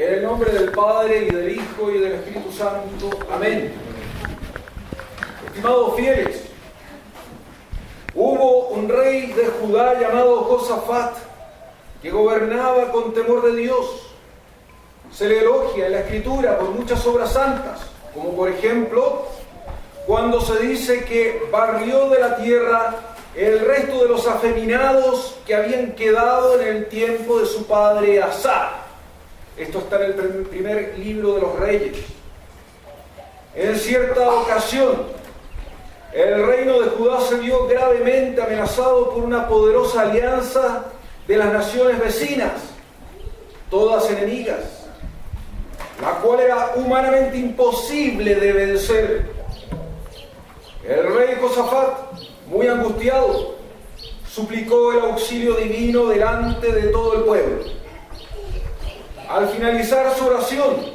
En el nombre del Padre, y del Hijo, y del Espíritu Santo. Amén. Estimados fieles, hubo un rey de Judá llamado Josafat, que gobernaba con temor de Dios. Se le elogia en la Escritura por muchas obras santas, como por ejemplo, cuando se dice que barrió de la tierra el resto de los afeminados que habían quedado en el tiempo de su padre Asa. Esto está en el primer libro de los Reyes. En cierta ocasión, el reino de Judá se vio gravemente amenazado por una poderosa alianza de las naciones vecinas, todas enemigas, la cual era humanamente imposible de vencer. El rey Josafat, muy angustiado, suplicó el auxilio divino delante de todo el pueblo. Al finalizar su oración,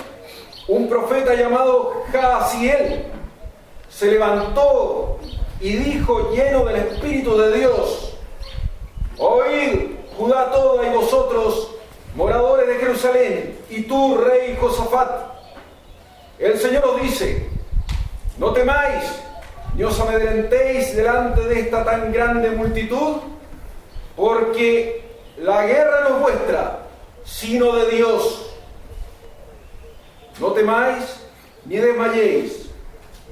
un profeta llamado Jaasiel se levantó y dijo, lleno del Espíritu de Dios: oíd, Judá toda, y vosotros, moradores de Jerusalén, y tú, rey Josafat. El Señor os dice: no temáis, ni os amedrentéis delante de esta tan grande multitud, porque la guerra no es vuestra, sino de Dios. No temáis ni desmayéis,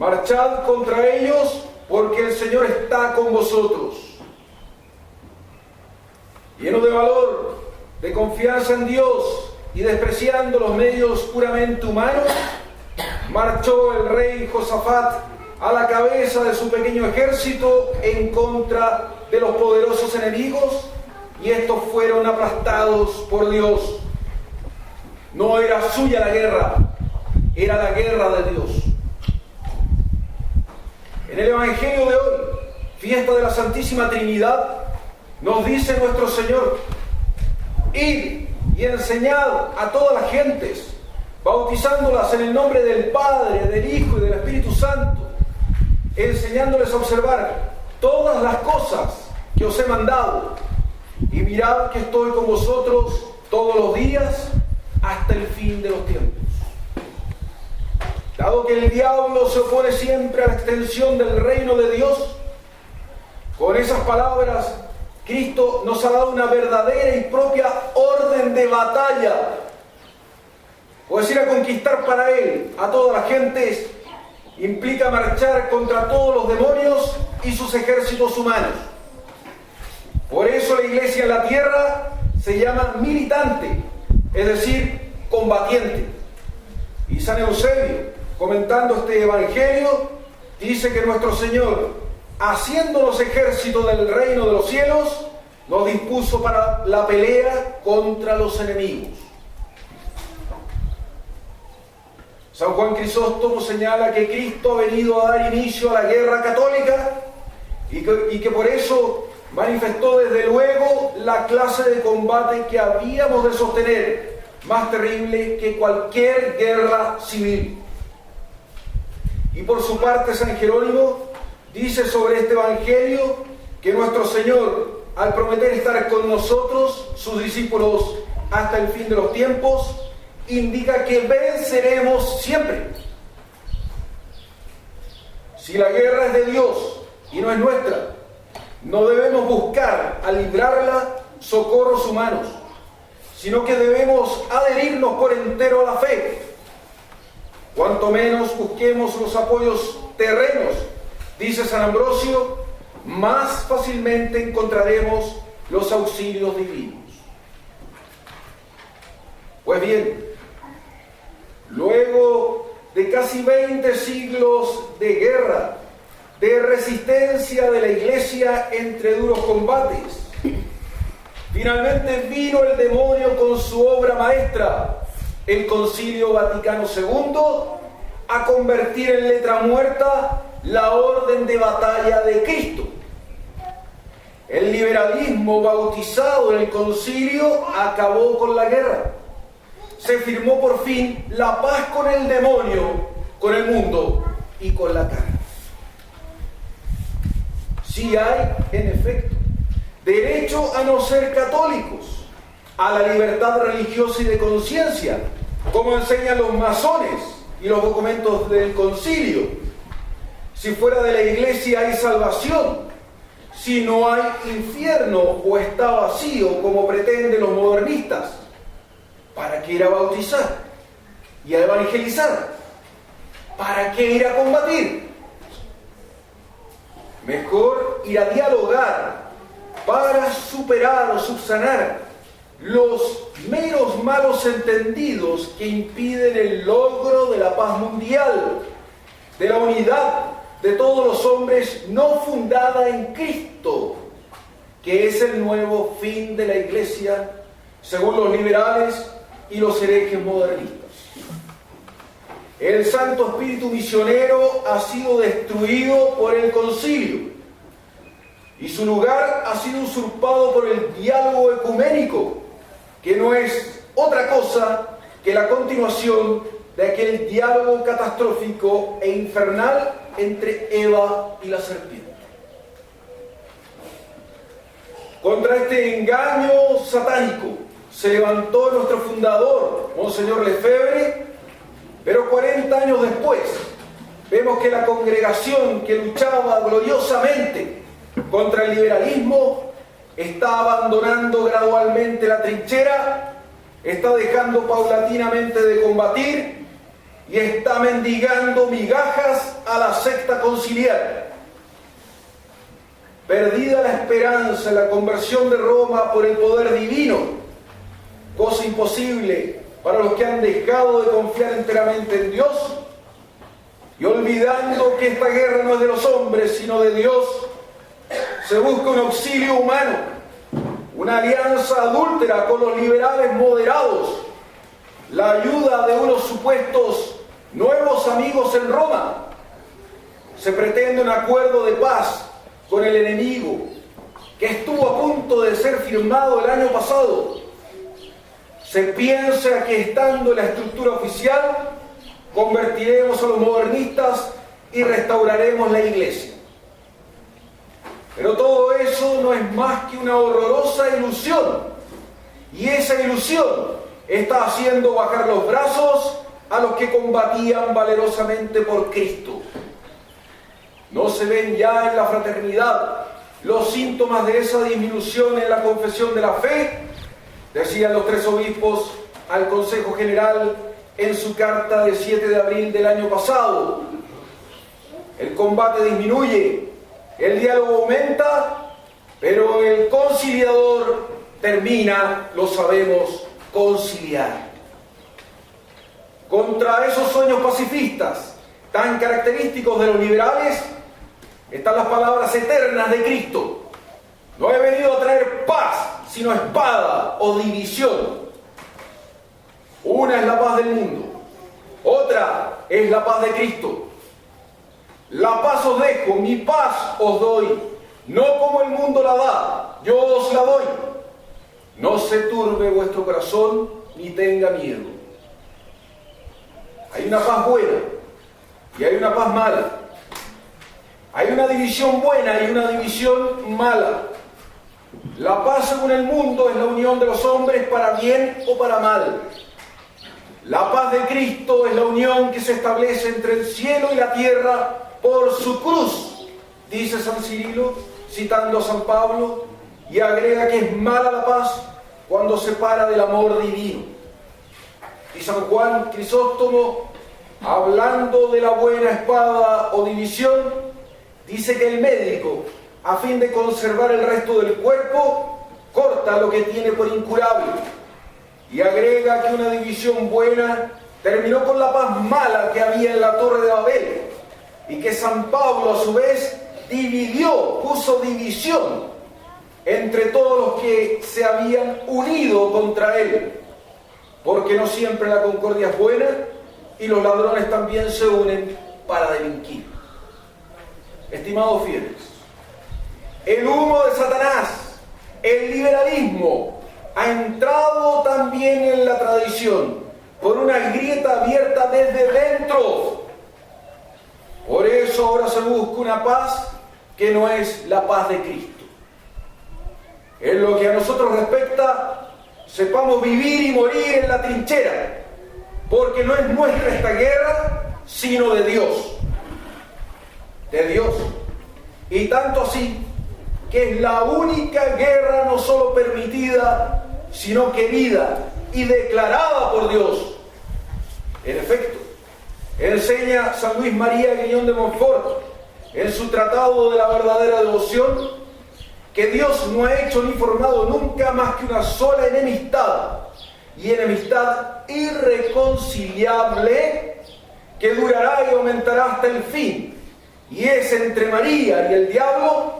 marchad contra ellos, porque el Señor está con vosotros. Lleno de valor, de confianza en Dios y despreciando los medios puramente humanos, marchó el rey Josafat a la cabeza de su pequeño ejército en contra de los poderosos enemigos, y estos fueron aplastados por Dios. No era suya la guerra, era la guerra de Dios. En el Evangelio de hoy, fiesta de la Santísima Trinidad, nos dice nuestro Señor: id y enseñad a todas las gentes, bautizándolas en el nombre del Padre, del Hijo y del Espíritu Santo, enseñándoles a observar todas las cosas que os he mandado. Y mirad que estoy con vosotros todos los días hasta el fin de los tiempos. Dado que el diablo se opone siempre a la extensión del reino de Dios, con esas palabras Cristo nos ha dado una verdadera y propia orden de batalla. Pues ir a conquistar para Él a todas las gentes implica marchar contra todos los demonios y sus ejércitos humanos. Por eso la iglesia en la tierra se llama militante, es decir, combatiente. Y San Eusebio, comentando este evangelio, dice que nuestro Señor, haciendo los ejércitos del reino de los cielos, nos dispuso para la pelea contra los enemigos. San Juan Crisóstomo señala que Cristo ha venido a dar inicio a la guerra católica y que por eso manifestó desde luego la clase de combate que habíamos de sostener, más terrible que cualquier guerra civil. Y por su parte San Jerónimo dice sobre este evangelio que nuestro Señor, al prometer estar con nosotros, sus discípulos, hasta el fin de los tiempos, indica que venceremos siempre. Si la guerra es de Dios y no es nuestra, no debemos buscar a librarla socorros humanos, sino que debemos adherirnos por entero a la fe. Cuanto menos busquemos los apoyos terrenos, dice San Ambrosio, más fácilmente encontraremos los auxilios divinos. Pues bien, luego de casi 20 siglos de guerra, de resistencia de la Iglesia entre duros combates, finalmente vino el demonio con su obra maestra, el Concilio Vaticano II, a convertir en letra muerta la orden de batalla de Cristo. El liberalismo bautizado en el concilio acabó con la guerra. Se firmó por fin la paz con el demonio, con el mundo y con la carne. Sí hay, en efecto, derecho a no ser católicos, a la libertad religiosa y de conciencia, como enseñan los masones y los documentos del concilio. Si fuera de la iglesia hay salvación, si no hay infierno o está vacío como pretenden los modernistas, ¿para qué ir a bautizar y a evangelizar? ¿Para qué ir a combatir? Mejor ir a dialogar para superar o subsanar los meros malos entendidos que impiden el logro de la paz mundial, de la unidad de todos los hombres no fundada en Cristo, que es el nuevo fin de la Iglesia, según los liberales y los herejes modernistas. El Santo Espíritu misionero ha sido destruido por el concilio y su lugar ha sido usurpado por el diálogo ecuménico, que no es otra cosa que la continuación de aquel diálogo catastrófico e infernal entre Eva y la serpiente. Contra este engaño satánico se levantó nuestro fundador, Monseñor Lefebvre, pero 40 años después vemos que la congregación que luchaba gloriosamente contra el liberalismo está abandonando gradualmente la trinchera, está dejando paulatinamente de combatir y está mendigando migajas a la secta conciliar. Perdida la esperanza en la conversión de Roma por el poder divino, cosa imposible para los que han dejado de confiar enteramente en Dios, y olvidando que esta guerra no es de los hombres sino de Dios, se busca un auxilio humano, una alianza adúltera con los liberales moderados, la ayuda de unos supuestos nuevos amigos en Roma. Se pretende un acuerdo de paz con el enemigo que estuvo a punto de ser firmado el año pasado. Se piensa que estando en la estructura oficial convertiremos a los modernistas y restauraremos la iglesia. Pero todo eso no es más que una horrorosa ilusión, y esa ilusión está haciendo bajar los brazos a los que combatían valerosamente por Cristo. No se ven ya en la fraternidad los síntomas de esa disminución en la confesión de la fe, decían los 3 obispos al Consejo General en su carta de 7 de abril del año pasado. El combate disminuye, el diálogo aumenta, pero el conciliador termina, lo sabemos, conciliar. Contra esos sueños pacifistas tan característicos de los liberales están las palabras eternas de Cristo. No he venido a traer paz, sino espada o división. Una es la paz del mundo, otra es la paz de Cristo. La paz os dejo, mi paz os doy, no como el mundo la da, yo os la doy. No se turbe vuestro corazón, ni tenga miedo. Hay una paz buena y hay una paz mala. Hay una división buena y una división mala. La paz según el mundo es la unión de los hombres para bien o para mal. La paz de Cristo es la unión que se establece entre el cielo y la tierra por su cruz, dice San Cirilo, citando a San Pablo, y agrega que es mala la paz cuando se separa del amor divino. Y San Juan Crisóstomo, hablando de la buena espada o división, dice que el médico, a fin de conservar el resto del cuerpo, corta lo que tiene por incurable. Y agrega que una división buena terminó con la paz mala que había en la Torre de Babel, y que San Pablo a su vez dividió, puso división entre todos los que se habían unido contra él, porque no siempre la concordia es buena y los ladrones también se unen para delinquir. Estimados fieles, el humo de Satanás, el liberalismo, ha entrado también en la tradición por una grieta abierta desde dentro. Por eso ahora se busca una paz que no es la paz de Cristo. En lo que a nosotros respecta, sepamos vivir y morir en la trinchera, porque no es nuestra esta guerra, sino de Dios. De Dios. Y tanto así, que es la única guerra no solo permitida, sino querida y declarada por Dios. En efecto, enseña San Luis María Guiñón de Montfort en su Tratado de la Verdadera Devoción que Dios no ha hecho ni formado nunca más que una sola enemistad, y enemistad irreconciliable que durará y aumentará hasta el fin, y es entre María y el diablo,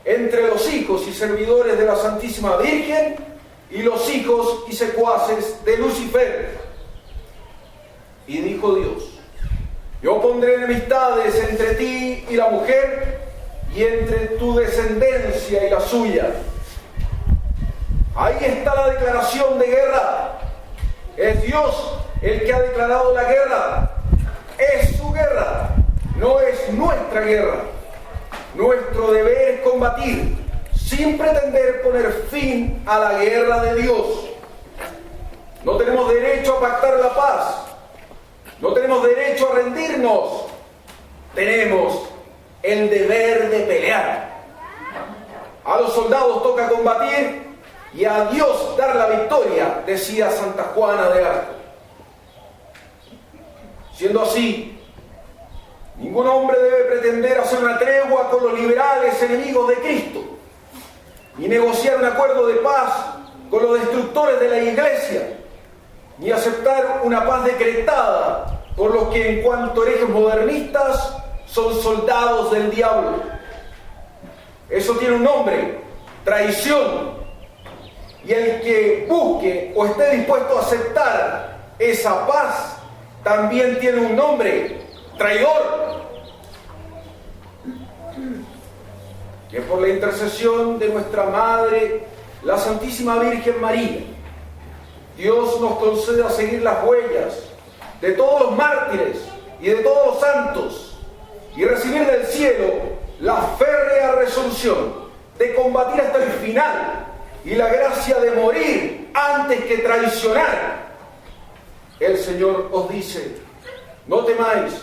entre los hijos y servidores de la Santísima Virgen y los hijos y secuaces de Lucifer. Y dijo Dios: yo pondré enemistades entre ti y la mujer, y entre tu descendencia y la suya. Ahí está la declaración de guerra. Es Dios el que ha declarado la guerra. Es su guerra, no es nuestra guerra. Nuestro deber es combatir, sin pretender poner fin a la guerra de Dios. No tenemos derecho a pactar la paz. No tenemos derecho a rendirnos. Tenemos el deber de pelear. A los soldados toca combatir y a Dios dar la victoria, decía Santa Juana de Arco. Siendo así, ningún hombre debe pretender hacer una tregua con los liberales enemigos de Cristo, ni negociar un acuerdo de paz con los destructores de la Iglesia, ni aceptar una paz decretada por los que, en cuanto herejes modernistas, son soldados del diablo. Eso tiene un nombre: traición. Y el que busque o esté dispuesto a aceptar esa paz también tiene un nombre: traidor. Que por la intercesión de nuestra Madre, la Santísima Virgen María, Dios nos conceda seguir las huellas de todos los mártires y de todos los santos, y recibir del cielo la férrea resolución de combatir hasta el final y la gracia de morir antes que traicionar. El Señor os dice: no temáis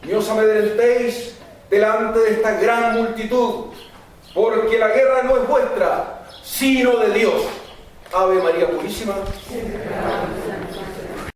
ni os amedrentéis delante de esta gran multitud, porque la guerra no es vuestra, sino de Dios. Ave María Purísima.